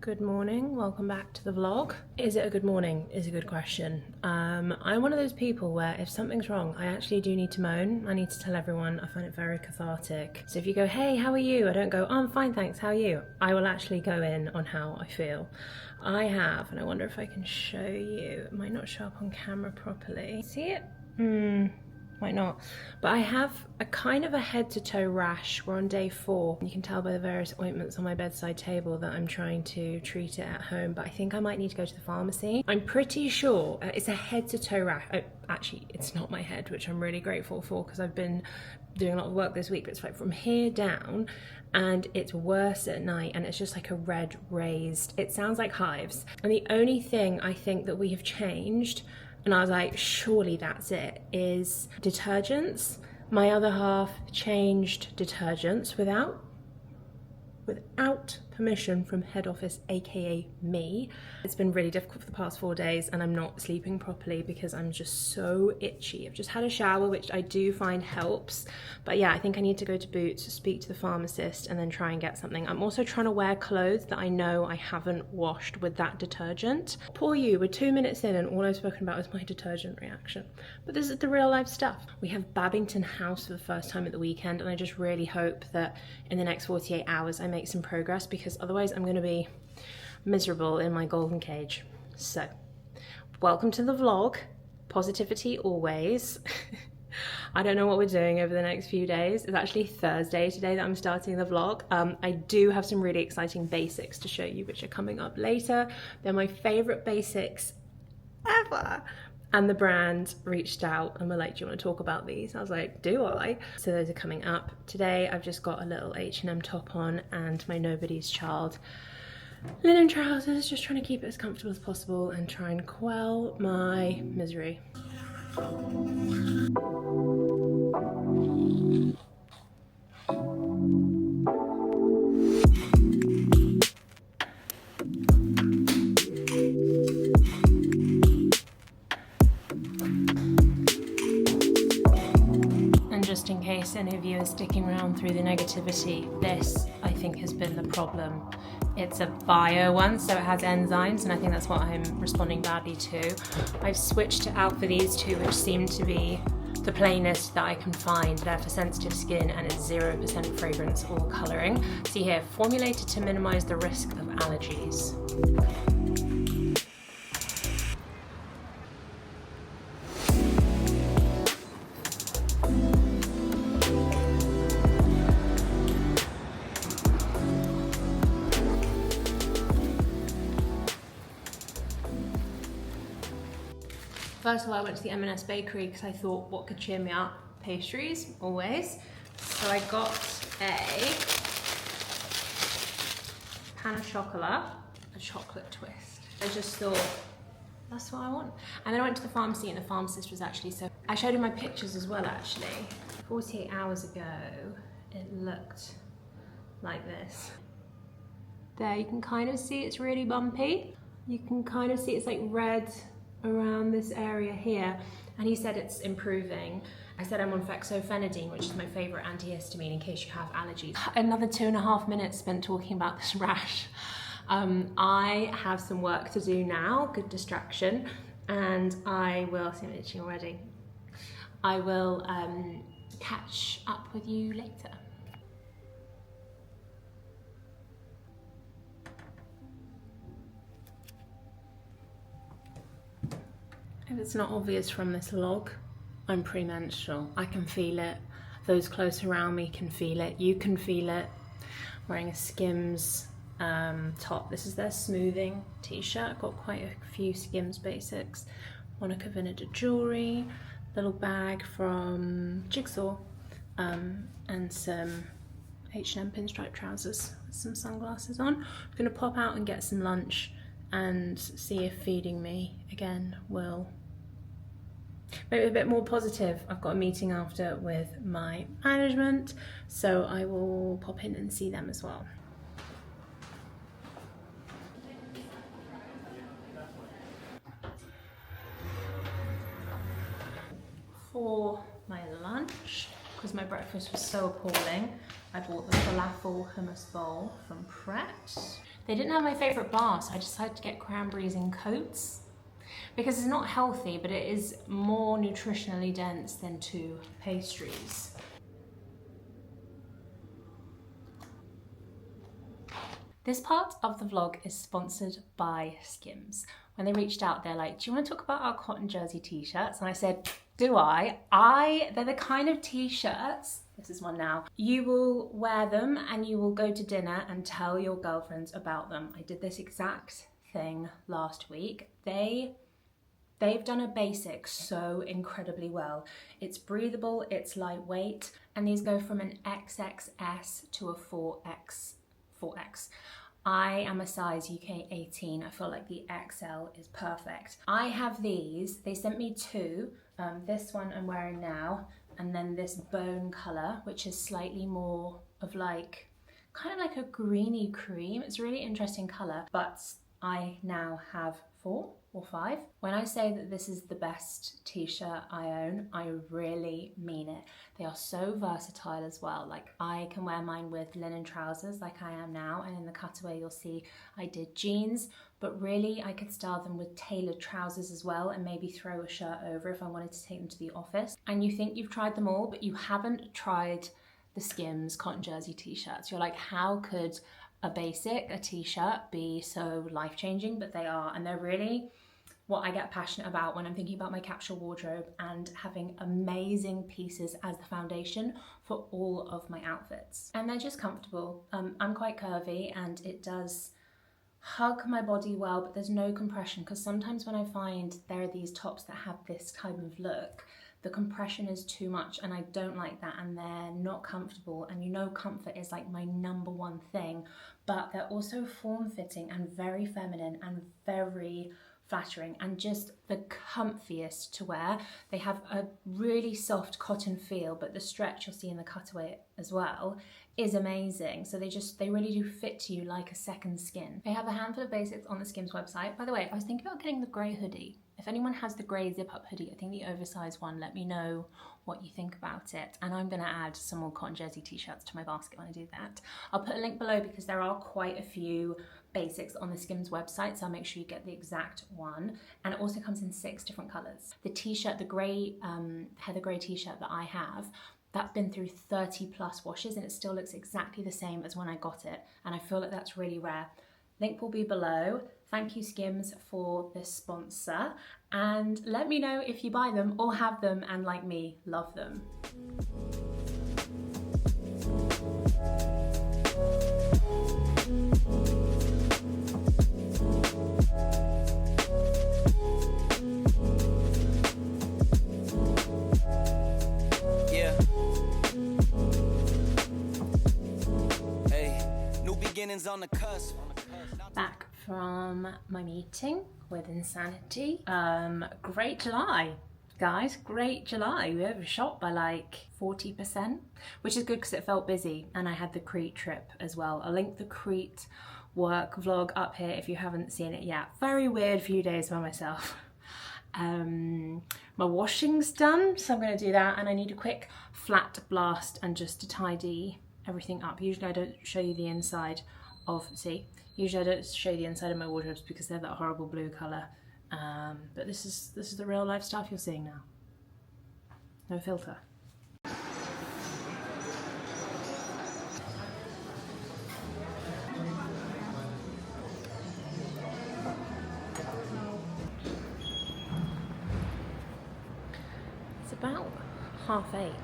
Good morning, welcome back to the vlog. Is it a good morning? Is a good question. I'm one of those people where if something's wrong, I actually do need to moan. I need to tell everyone. I find it very cathartic. So if you go, hey, how are you? I don't go, oh, I'm fine, thanks, how are you? I will actually go in on how I feel. I have, and I wonder if I can show you. It might not show up on camera properly. See it? Might not. But I have a kind of a head to toe rash. We're on day 4. You can tell by the various ointments on my bedside table that I'm trying to treat it at home, but I think I might need to go to the pharmacy. I'm pretty sure it's a head to toe rash. Actually, it's not my head, which I'm really grateful for because I've been doing a lot of work this week, but it's like from here down and it's worse at night and it's just like a red raised, it sounds like hives. And the only thing I think that we have changed, and I was like, surely that's it, is detergents. My other half changed detergents without permission from head office, aka me. It's been really difficult for the past 4 days and I'm not sleeping properly because I'm just so itchy. I've just had a shower, which I do find helps. But yeah, I think I need to go to Boots, speak to the pharmacist and then try and get something. I'm also trying to wear clothes that I know I haven't washed with that detergent. Poor you, we're 2 minutes in and all I've spoken about is my detergent reaction. But this is the real life stuff. We have Babington House for the first time at the weekend and I just really hope that in the next 48 hours I make some progress because otherwise I'm going to be miserable in my golden cage. So, welcome to the vlog. Positivity always. I don't know what we're doing over the next few days. It's actually Thursday today that I'm starting the vlog. I do have some really exciting basics to show you, which are coming up later. They're my favorite basics ever. And the brand reached out and were like, do you want to talk about these? I was like, do I? So those are coming up. Today I've just got a little H&M top on and my Nobody's Child linen trousers, just trying to keep it as comfortable as possible and try and quell my misery. Just in case any of you are sticking around through the negativity, this I think has been the problem. It's a bio one, so it has enzymes, and I think that's what I'm responding badly to. I've switched it out for these two, which seem to be the plainest that I can find. They're for sensitive skin and it's 0% fragrance or colouring. See here, formulated to minimise the risk of allergies. First of all, I went to the M&S bakery because I thought what could cheer me up? Pastries, always. So I got a pan of chocolat, a chocolate twist. I just thought, that's what I want. And then I went to the pharmacy and the pharmacist was actually so... I showed him my pictures as well, actually. 48 hours ago, it looked like this. There, you can kind of see it's really bumpy. You can kind of see it's like red around this area here, and he said it's improving. I said I'm on fexofenadine, which is my favorite antihistamine in case you have allergies. Another 2.5 minutes spent talking about this rash. I have some work to do now, good distraction, and I will, see I'm itching already. I will catch up with you later. If it's not obvious from this log, I'm premenstrual. I can feel it. Those close around me can feel it. You can feel it. I'm wearing a Skims top. This is their smoothing t-shirt. Got quite a few Skims basics. Monica Vinada jewellery, little bag from Jigsaw, and some H&M pinstripe trousers with some sunglasses on. I'm gonna pop out and get some lunch and see if feeding me again will make it a bit more positive. I've got a meeting after with my management, so I will pop in and see them as well. For my lunch, because my breakfast was so appalling, I bought the falafel hummus bowl from Pret. They didn't have my favourite bar, so I decided to get cranberries in coats because it's not healthy, but it is more nutritionally dense than 2 pastries. This part of the vlog is sponsored by Skims. When they reached out, they're like, do you want to talk about our cotton jersey t-shirts? And I said, do I? They're the kind of t-shirts, this is one now, you will wear them and you will go to dinner and tell your girlfriends about them. I did this exact thing last week. They've done a basic so incredibly well. It's breathable, it's lightweight, and these go from an XXS to a 4X. I am a size UK 18. I feel like the XL is perfect. I have these. They sent me 2. This one I'm wearing now, and then this bone colour, which is slightly more of like, kind of like a greeny cream. It's a really interesting colour, but I now have 4 or 5. When I say that this is the best t-shirt I own, I really mean it. They are so versatile as well. Like, I can wear mine with linen trousers like I am now, and in the cutaway you'll see I did jeans, but really I could style them with tailored trousers as well, and maybe throw a shirt over if I wanted to take them to the office. And you think you've tried them all, but you haven't tried the Skims cotton jersey t-shirts. You're like, how could a basic, a t-shirt, be so life-changing? But they are, and they're really what I get passionate about when I'm thinking about my capsule wardrobe and having amazing pieces as the foundation for all of my outfits. And they're just comfortable. I'm quite curvy and it does hug my body well, but there's no compression, because sometimes when I find there are these tops that have this type of look, the compression is too much and I don't like that, and they're not comfortable. And you know, comfort is like my #1 thing, but they're also form-fitting and very feminine and very flattering and just the comfiest to wear. They have a really soft cotton feel, but the stretch you'll see in the cutaway as well is amazing. So they really do fit to you like a second skin. They have a handful of basics on the Skims website. By the way, I was thinking about getting the grey hoodie. If anyone has the grey zip-up hoodie, I think the oversized one, let me know what you think about it. And I'm gonna add some more cotton jersey t-shirts to my basket when I do that. I'll put a link below because there are quite a few basics on the Skims website, so I'll make sure you get the exact one. And it also comes in 6 different colors. The t-shirt, the grey, heather grey t-shirt that I have, that's been through 30+ washes and it still looks exactly the same as when I got it. And I feel like that's really rare. Link will be below. Thank you, Skims, for this sponsor. And let me know if you buy them or have them and, like me, love them. On the cusp. Back from my meeting with Insanity. Great July, guys, great July. We overshot by like 40%, which is good because it felt busy, and I had the Crete trip as well. I'll link the Crete work vlog up here if you haven't seen it yet. Very weird few days by myself. My washing's done, so I'm going to do that, and I need a quick flat blast and just to tidy everything up. Usually I don't show you the inside of, usually I don't show you the inside of my wardrobes because they're that horrible blue colour, but this is the real life stuff you're seeing now. No filter. It's about 8:30,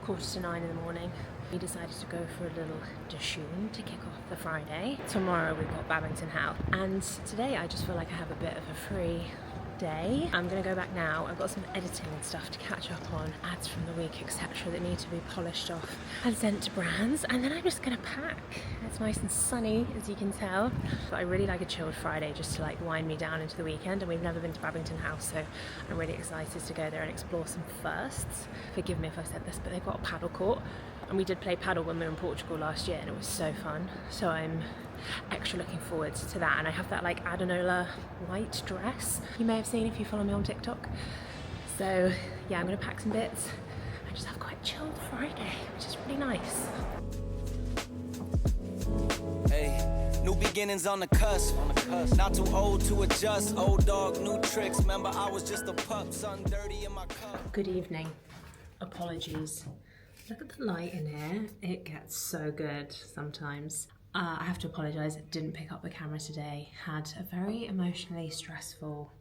8:45 in the morning. We decided to go for a little dishoom to kick off the Friday. Tomorrow we've got Babington House, and today I just feel like I have a bit of a free day. I'm gonna go back now. I've got some editing and stuff to catch up on, ads from the week, etc. that need to be polished off and sent to brands, and then I'm just gonna pack. It's nice and sunny, as you can tell, but I really like a chilled Friday just to like wind me down into the weekend, and we've never been to Babington House, so I'm really excited to go there and explore some firsts. Forgive me if I said this, but they've got a paddle court, and we did play paddle when we were in Portugal last year, and it was so fun. So I'm extra looking forward to that. And I have that like Adenola white dress you may have seen if you follow me on TikTok. So yeah, I'm gonna pack some bits and just have quite a chilled Friday, which is really nice. Hey, new beginnings on the cusp. Not too old to adjust. Old dog, new tricks. Remember, I was just a pup, something dirty in my cup. Good evening. Apologies. Look at the light in here. It gets so good sometimes. I have to apologise, I didn't pick up the camera today. Had a very emotionally stressful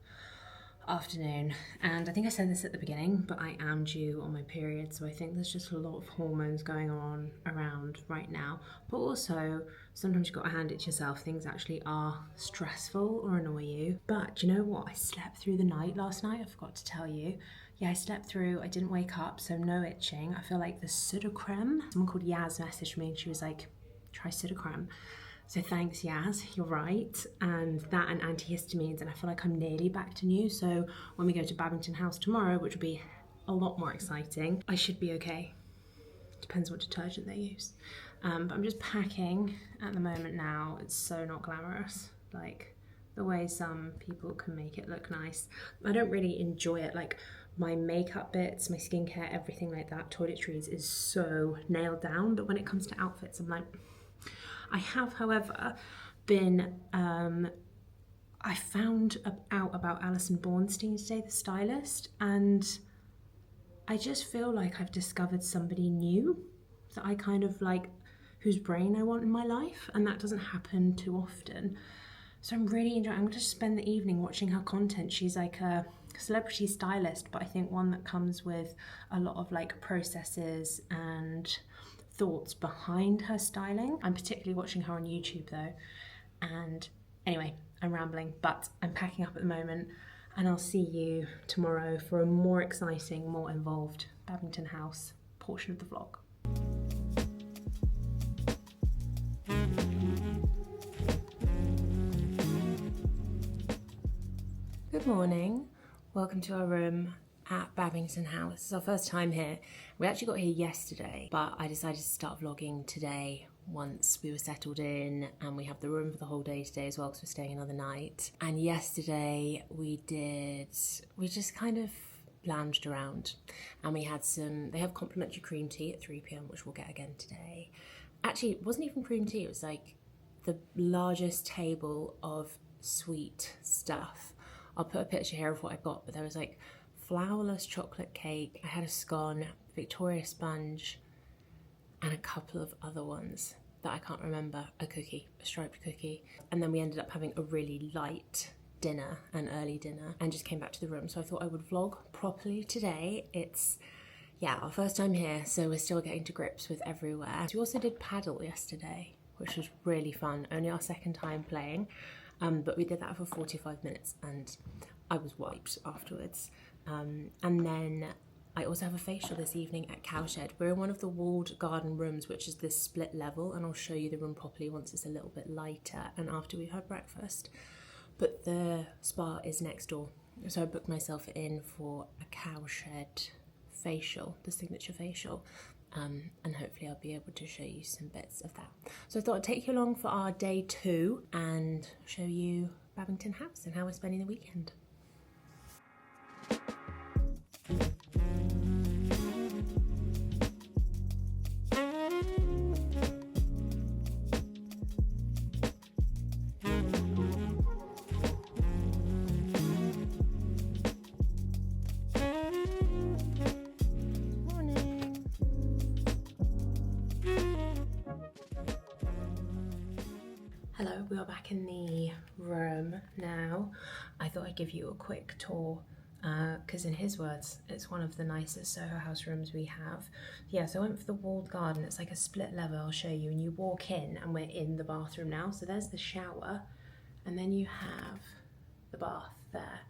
afternoon, and I think I said this at the beginning, but I am due on my period, so I think there's just a lot of hormones going on around right now. But also, sometimes you've got to hand it to yourself, things actually are stressful or annoy you. But do you know what? I slept through the night last night, I forgot to tell you. Yeah, I slept through, I didn't wake up, so no itching. I feel like the Sudocrem, someone called Yaz messaged me and she was like, try Sudocrem. So thanks, Yaz, you're right. And that and antihistamines, and I feel like I'm nearly back to new. So when we go to Babington House tomorrow, which will be a lot more exciting, I should be okay. Depends what detergent they use. But I'm just packing at the moment now. It's so not glamorous. Like the way some people can make it look nice. I don't really enjoy it. Like my makeup bits, my skincare, everything like that, toiletries is so nailed down. But when it comes to outfits, I'm like, I have, however, been, I found out about Alison Bornstein today, the stylist, and I just feel like I've discovered somebody new that I kind of like, whose brain I want in my life, and that doesn't happen too often. So I'm really enjoying, I'm going to spend the evening watching her content. She's like a celebrity stylist, but I think one that comes with a lot of like processes and thoughts behind her styling. I'm particularly watching her on YouTube though. And anyway, I'm rambling, but I'm packing up at the moment, and I'll see you tomorrow for a more exciting, more involved Babington House portion of the vlog. Good morning. Welcome to our room at Babington House. It's our first time here. We actually got here yesterday, but I decided to start vlogging today once we were settled in, and we have the room for the whole day today as well because we're staying another night. And yesterday we just kind of lounged around, and we had they have complimentary cream tea at 3 p.m, which we'll get again today. Actually, it wasn't even cream tea, it was like the largest table of sweet stuff. I'll put a picture here of what I got, but there was like flourless chocolate cake, I had a scone, Victoria sponge, and a couple of other ones that I can't remember, a cookie, a striped cookie. And then we ended up having a really light dinner, an early dinner, and just came back to the room. So I thought I would vlog properly today. It's, yeah, our first time here, so we're still getting to grips with everywhere. We also did paddle yesterday, which was really fun, only our second time playing, but we did that for 45 minutes and I was wiped afterwards. And then I also have a facial this evening at Cowshed. We're in one of the walled garden rooms, which is this split level, and I'll show you the room properly once it's a little bit lighter and after we've had breakfast. But the spa is next door. So I booked myself in for a Cowshed facial, the signature facial, and hopefully I'll be able to show you some bits of that. So I thought I'd take you along for our day 2 and show you Babington House and how we're spending the weekend. Hello, we are back in the room now. I thought I'd give you a quick tour because in his words, it's one of the nicest Soho House rooms we have. Yeah, so I went for the walled garden. It's like a split level, I'll show you, and you walk in and we're in the bathroom now. So there's the shower, and then you have the bath there.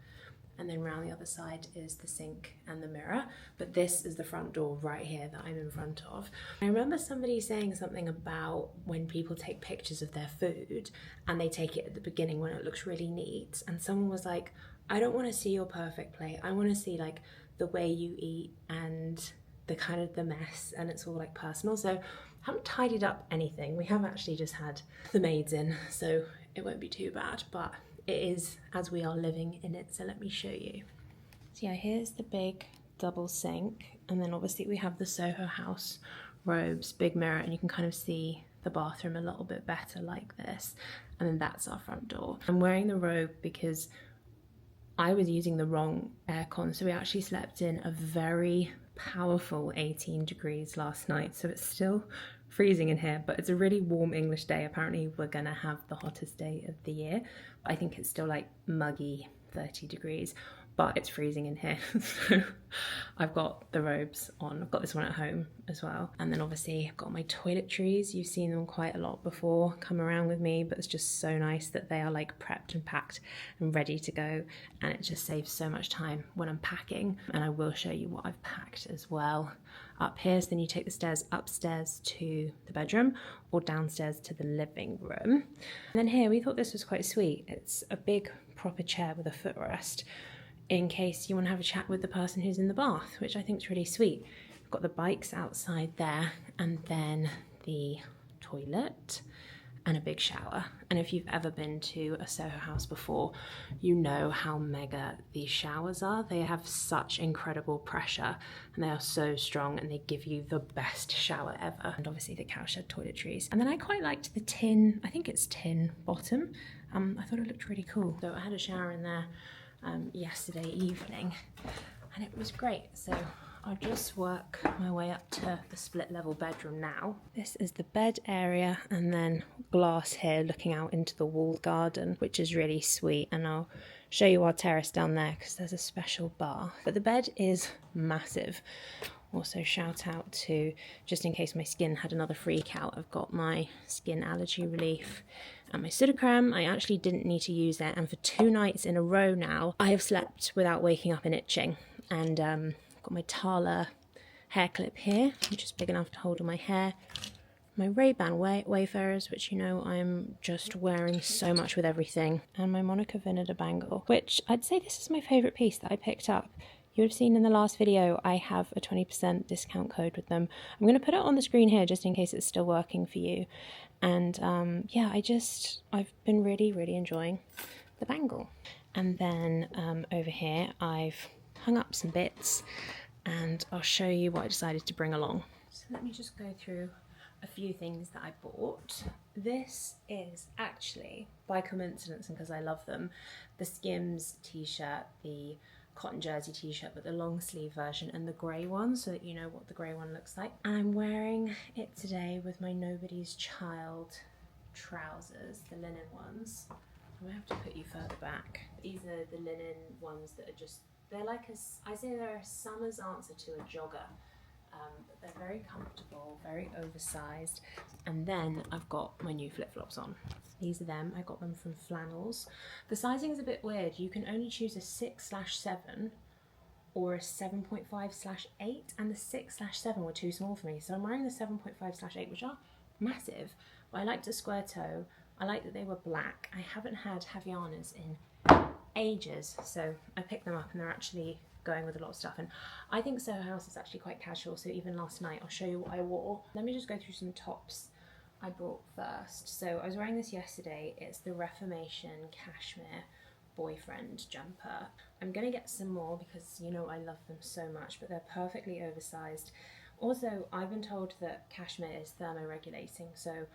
And then round the other side is the sink and the mirror. But this is the front door right here that I'm in front of. I remember somebody saying something about when people take pictures of their food and they take it at the beginning when it looks really neat. And someone was like, I don't want to see your perfect plate. I want to see like the way you eat and the kind of the mess, and it's all like personal. So I haven't tidied up anything. We have actually just had the maids in, so it won't be too bad, but it is as we are living in it, so let me show you. So yeah, here's the big double sink, and then obviously we have the Soho House robes, big mirror, and you can kind of see the bathroom a little bit better like this. and then that's our front door. I'm wearing the robe because I was using the wrong aircon, so we actually slept in a very powerful 18 degrees last night, so it's still freezing in here, but it's a really warm English day. Apparently we're gonna have the hottest day of the year. I think it's still like muggy 30 degrees, but it's freezing in here. So I've got the robes on. I've got this one at home as well. And then obviously I've got my toiletries. You've seen them quite a lot before, come around with me, but it's just so nice that they are like prepped and packed and ready to go. And it just saves so much time when I'm packing. And I will show you what I've packed as well up here. So then you take the stairs upstairs to the bedroom or downstairs to the living room. And then here, we thought this was quite sweet. It's a big proper chair with a footrest, in case you want to have a chat with the person who's in the bath, which I think is really sweet. We've got the bikes outside there, and then the toilet and a big shower. And if you've ever been to a Soho House before, you know how mega these showers are. They have such incredible pressure and they are so strong, and they give you the best shower ever. And obviously the cowshed toiletries. And then I quite liked the tin, I think it's tin bottom. I thought it looked really cool. So I had a shower in there yesterday evening and it was great. So I'll just work my way up to the split level bedroom now. This is the bed area, and then glass here looking out into the walled garden, which is really sweet. And I'll show you our terrace down there because there's a special bar. But the bed is massive. Also shout out to, just in case my skin had another freak out, I've got my skin allergy relief and my Sudocrem. I actually didn't need to use it, and for 2 nights in a row now I have slept without waking up and itching. And got my Tala hair clip here, which is big enough to hold all my hair. My Ray-Ban Wayfarers, which you know I'm just wearing so much with everything. And my Monica Vinader bangle, which I'd say this is my favourite piece that I picked up. You would have seen in the last video I have a 20% discount code with them. I'm going to put it on the screen here just in case it's still working for you. And yeah, I've been really enjoying the bangle. And then over here I've hung up some bits, and I'll show you what I decided to bring along. So let me just go through a few things that I bought. This is actually, by coincidence and because I love them, the Skims t-shirt, the cotton jersey t-shirt but the long sleeve version, and the grey one, so that you know what the grey one looks like. And I'm wearing it today with my Nobody's Child trousers, the linen ones. I'm gonna have to put you further back. These are the linen ones that are just, they're like I say they're a summer's answer to a jogger. But they're very comfortable, very oversized. And then I've got my new flip-flops on. These are them. I got them from Flannels. The sizing is a bit weird. You can only choose a 6/7 or a 7.5/8, and the 6/7 were too small for me. So I'm wearing the 7.5/8, which are massive, but I liked a square toe. I like that they were black. I haven't had Havaianas in ages, so I picked them up and they're actually going with a lot of stuff. And I think Soho House is actually quite casual, so even last night I'll show you what I wore. Let me just go through some tops I bought first. So I was wearing this yesterday. It's the Reformation Cashmere boyfriend jumper. I'm gonna get some more because you know I love them so much, but they're perfectly oversized. Also, I've been told that cashmere is thermoregulating, so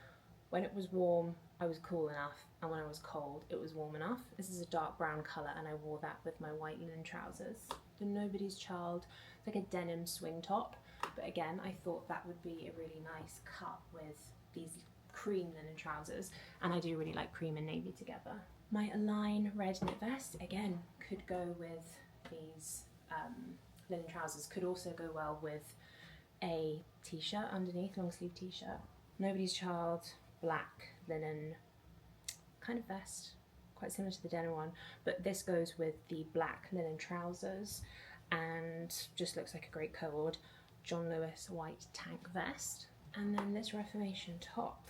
when it was warm I was cool enough, and when I was cold it was warm enough. This is a dark brown colour and I wore that with my white linen trousers. The Nobody's Child, it's like a denim swing top, but again I thought that would be a really nice cut with these cream linen trousers, and I do really like cream and navy together. My Align red knit vest, again, could go with these linen trousers, could also go well with a t-shirt underneath, long sleeve t-shirt. Nobody's Child, black linen kind of vest, quite similar to the denim one, but this goes with the black linen trousers and just looks like a great cord. John Lewis white tank vest, and then this Reformation top,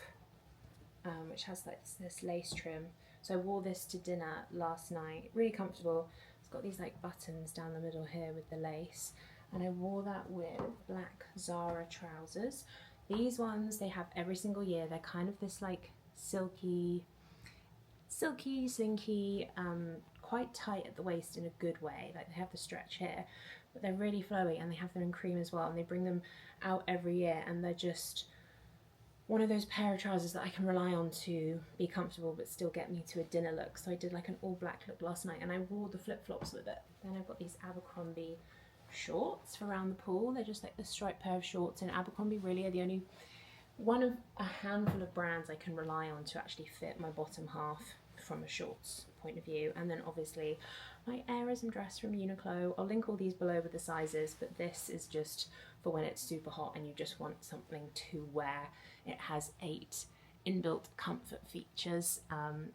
which has like this lace trim. So I wore this to dinner last night, really comfortable. It's got these like buttons down the middle here with the lace, and I wore that with black Zara trousers. These ones they have every single year. They're kind of this like silky, slinky, quite tight at the waist in a good way. Like they have the stretch here, but they're really flowy, and they have them in cream as well, and they bring them out every year, and they're just one of those pair of trousers that I can rely on to be comfortable but still get me to a dinner look. So I did like an all black look last night and I wore the flip-flops with it. Then I've got these Abercrombie shorts for around the pool. They're just like the striped pair of shorts, and Abercrombie really are the only one of a handful of brands I can rely on to actually fit my bottom half from a shorts point of view. And then obviously my Airism dress from Uniqlo. I'll link all these below with the sizes, but this is just for when it's super hot and you just want something to wear. It has 8 inbuilt comfort features.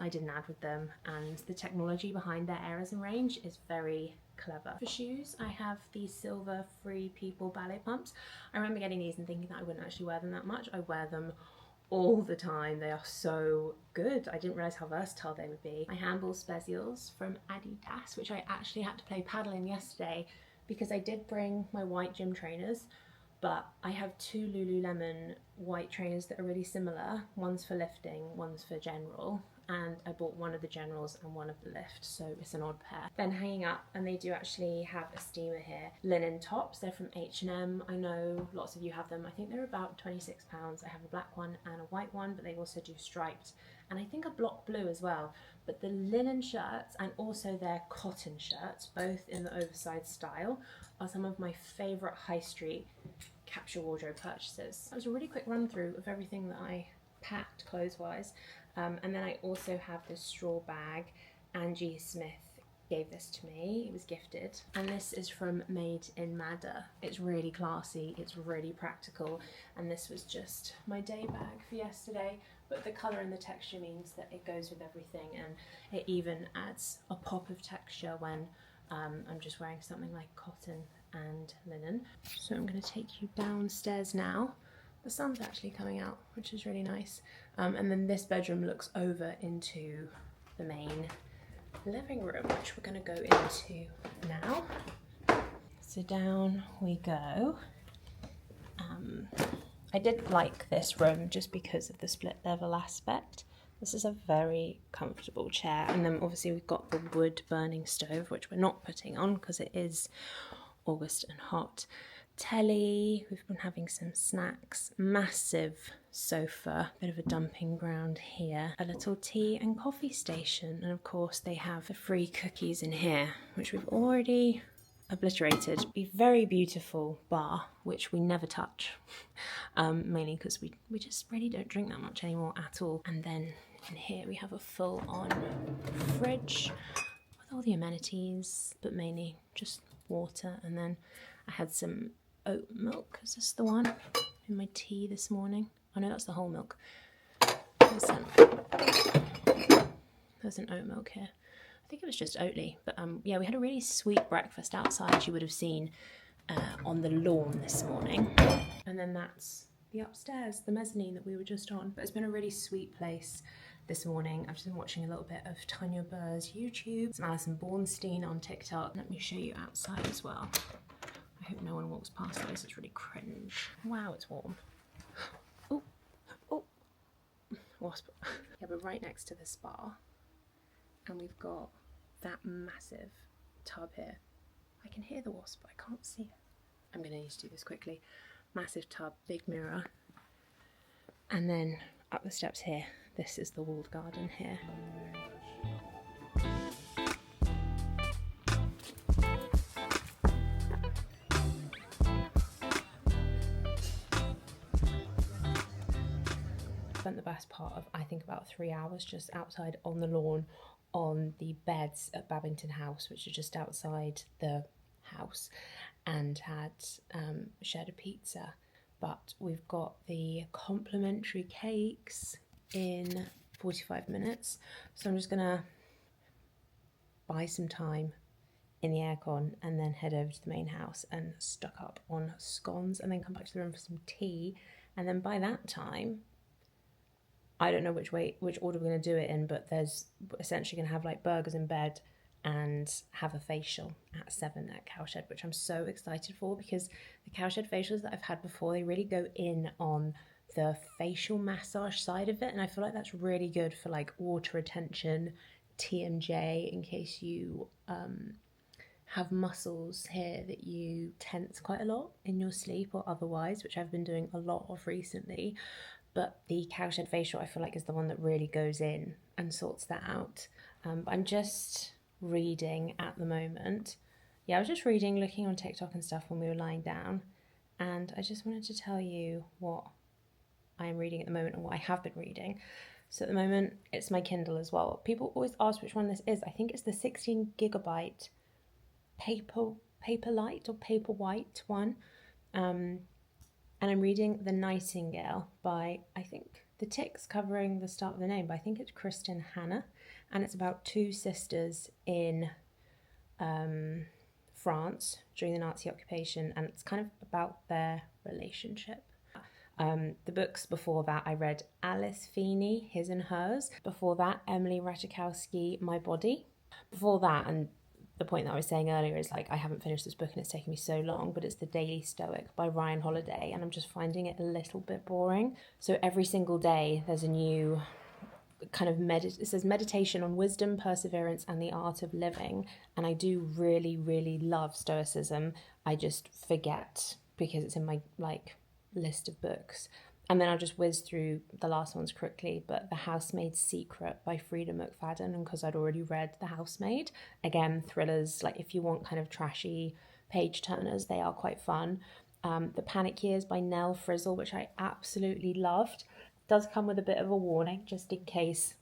I did an ad with them, and the technology behind their Airism range is very clever. For shoes, I have these silver Free People ballet pumps. I remember getting these and thinking that I wouldn't actually wear them that much. I wear them all the time. They are so good. I didn't realise how versatile they would be. My handball specials from Adidas, which I actually had to play paddle in yesterday because I did bring my white gym trainers, but I have 2 Lululemon white trainers that are really similar. One's for lifting, one's for general, and I bought one of the generals and one of the lift, so it's an odd pair. Then hanging up, and they do actually have a steamer here. Linen tops, they're from H&M. I know lots of you have them. I think they're about £26. I have a black one and a white one, but they also do striped, and I think a block blue as well. But the linen shirts and also their cotton shirts, both in the oversized style, are some of my favourite high street capsule wardrobe purchases. That was a really quick run through of everything that I packed clothes wise. And then I also have this straw bag. Angie Smith gave this to me, it was gifted. And this is from Made in Madder. It's really classy, it's really practical. And this was just my day bag for yesterday. But the colour and the texture means that it goes with everything, and it even adds a pop of texture when I'm just wearing something like cotton and linen. So I'm going to take you downstairs now. The sun's actually coming out, which is really nice. And then this bedroom looks over into the main living room, which we're going to go into now. So down we go. I did like this room just because of the split level aspect. This is a very comfortable chair, and then obviously we've got the wood burning stove, which we're not putting on because it is August and hot. Telly, we've been having some snacks, massive sofa, bit of a dumping ground here, a little tea and coffee station, and of course they have the free cookies in here, which we've already obliterated. A very beautiful bar, which we never touch, mainly because we just really don't drink that much anymore at all. And then in here we have a full-on fridge with all the amenities, but mainly just water. And then I had some oat milk, is this the one, in my tea this morning? Oh no, that's the whole milk. There's an oat milk here. I think it was just Oatly, but yeah, we had a really sweet breakfast outside you would have seen on the lawn this morning. And then that's the upstairs, the mezzanine that we were just on. But it's been a really sweet place this morning. I've just been watching a little bit of Tanya Burr's YouTube, some Alison Bornstein on TikTok. Let me show you outside as well. I hope no one walks past this, it's really cringe. Wow, it's warm. Oh, oh, wasp. Yeah, we're right next to the spa. And we've got that massive tub here. I can hear the wasp, but I can't see it. I'm gonna need to do this quickly. Massive tub, big mirror. And then up the steps here, this is the walled garden here. Spent the best part of, I think, about 3 hours just outside on the lawn on the beds at Babington House, which are just outside the house, and had shared a pizza. But we've got the complimentary cakes in 45 minutes, so I'm just gonna buy some time in the aircon and then head over to the main house and stock up on scones, and then come back to the room for some tea. And then by that time, I don't know which order we're going to do it in, but there's essentially going to have like burgers in bed and have a facial at 7 at Cowshed, which I'm so excited for, because the Cowshed facials that I've had before, they really go in on the facial massage side of it, and I feel like that's really good for like water retention, TMJ, in case you have muscles here that you tense quite a lot in your sleep or otherwise, which I've been doing a lot of recently. but the cowshed facial I feel like is the one that really goes in and sorts that out. I'm just reading at the moment. Yeah, I was just reading, looking on TikTok and stuff when we were lying down, and I just wanted to tell you what I am reading at the moment and what I have been reading. So at the moment, it's my Kindle as well. People always ask which one this is. I think it's the 16 gigabyte Paperlight or Paperwhite one. And I'm reading The Nightingale by, I think the tick's covering the start of the name, but I think it's Kristen Hannah. And it's about two sisters in France during the Nazi occupation, and it's kind of about their relationship. The books before that, I read Alice Feeney, His and Hers. Before that, Emily Ratajkowski, My Body. Before that, and the point that I was saying earlier is like I haven't finished this book and it's taken me so long, but it's The Daily Stoic by Ryan Holiday, and I'm just finding it a little bit boring. So every single day there's a new kind of it says meditation on wisdom, perseverance and the art of living, and I do really love Stoicism. I just forget because it's in my list of books, and then I'll just whiz through the last ones quickly. But The Housemaid's Secret by Frida McFadden, and because I'd already read The Housemaid, again, thrillers, like if you want kind of trashy page turners, they are quite fun. The Panic Years by Nell Frizzle, which I absolutely loved. It does come with a bit of a warning, just in case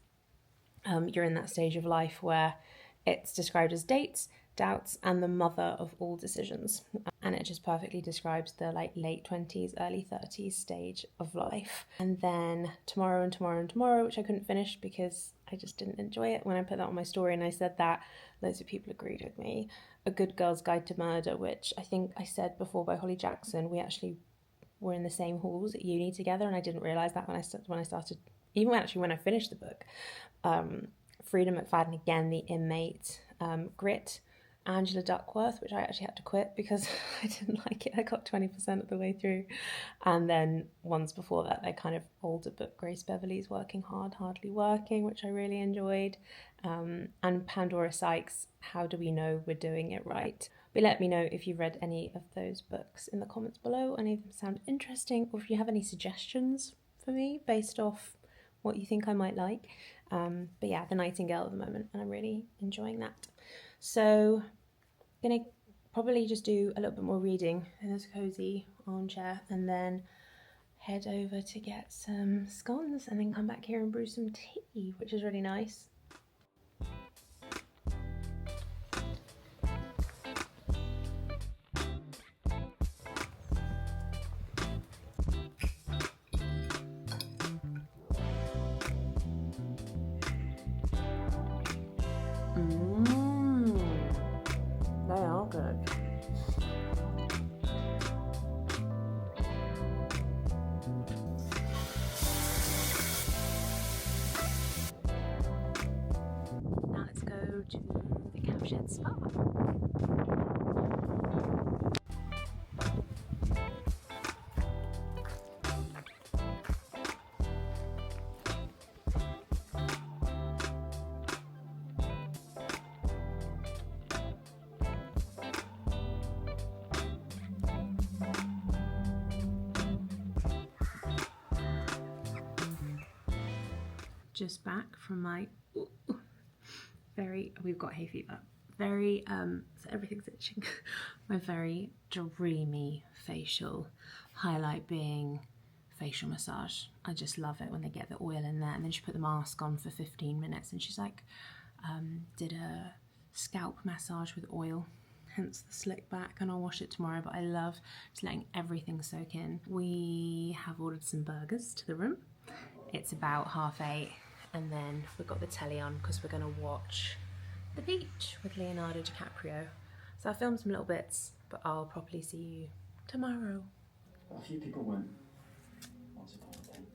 you're in that stage of life where it's described as dates, doubts, and the mother of all decisions. And it just perfectly describes the late 20s, early 30s stage of life. And then Tomorrow and Tomorrow and Tomorrow, which I couldn't finish because I just didn't enjoy it. When I put that on my story and I said that, loads of people agreed with me. A Good Girl's Guide to Murder, which I think I said before, by Holly Jackson. We actually were in the same halls at uni together, and I didn't realise that when I started, even when I finished the book. Frida McFadden again, The Inmate. Grit, Angela Duckworth, which I actually had to quit because I didn't like it. I got 20% of the way through. And then ones before that, they're kind of older, but Grace Beverley's Working Hard, Hardly Working, which I really enjoyed. And Pandora Sykes, How Do We Know We're Doing It Right? But let me know if you've read any of those books in the comments below. Any of them sound interesting, or if you have any suggestions for me based off what you think I might like. But yeah, The Nightingale at the moment, and I'm really enjoying that. So I'm going to probably just do a little bit more reading in this cozy armchair, and then head over to get some scones, and then come back here and brew some tea, which is really nice. They are good. Now let's go to the Cowshed Spa. Just back from my we've got hay fever, so everything's itching. My very dreamy facial highlight being facial massage. I just love it when they get the oil in there, and then she put the mask on for 15 minutes, and she's like, did a scalp massage with oil, hence the slick back, and I'll wash it tomorrow. But I love just letting everything soak in. We have ordered some burgers to the room. It's about 8:30, and then we've got the telly on because we're going to watch The Beach with Leonardo DiCaprio. So I'll film some little bits, but I'll probably see you tomorrow. A few people went once upon a time.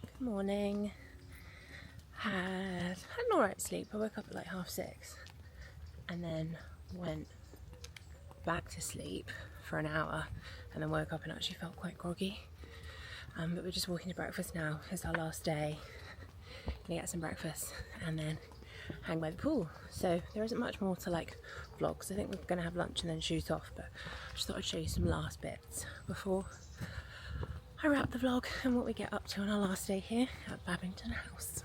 Good morning. Had an alright sleep. I woke up at 6:30 and then went back to sleep for an hour, and then woke up and actually felt quite groggy. But we're just walking to breakfast now. It's our last day. Gonna get some breakfast and then hang by the pool. So there isn't much more to vlog because I think we're going to have lunch and then shoot off, but I just thought I'd show you some last bits before I wrap the vlog and what we get up to on our last day here at Babington House.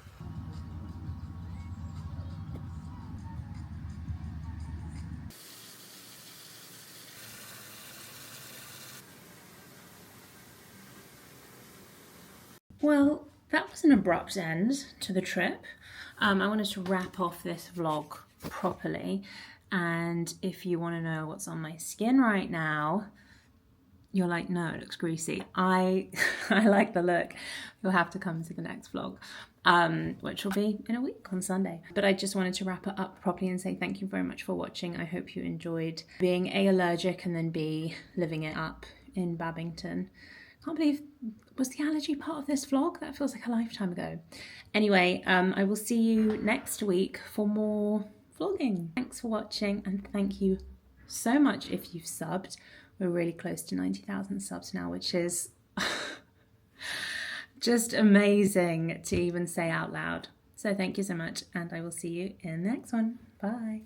Well, that was an abrupt end to the trip. I wanted to wrap off this vlog properly, and if you want to know what's on my skin right now, you're like, no, it looks greasy. I like the look. You'll have to come to the next vlog, which will be in a week on Sunday. But I just wanted to wrap it up properly and say thank you very much for watching. I hope you enjoyed being A, allergic, and then B, living it up in Babington. Can't believe, was the allergy part of this vlog? That feels like a lifetime ago. Anyway, I will see you next week for more vlogging. Thanks for watching, and thank you so much if you've subbed. We're really close to 90,000 subs now, which is just amazing to even say out loud. So thank you so much, and I will see you in the next one. Bye.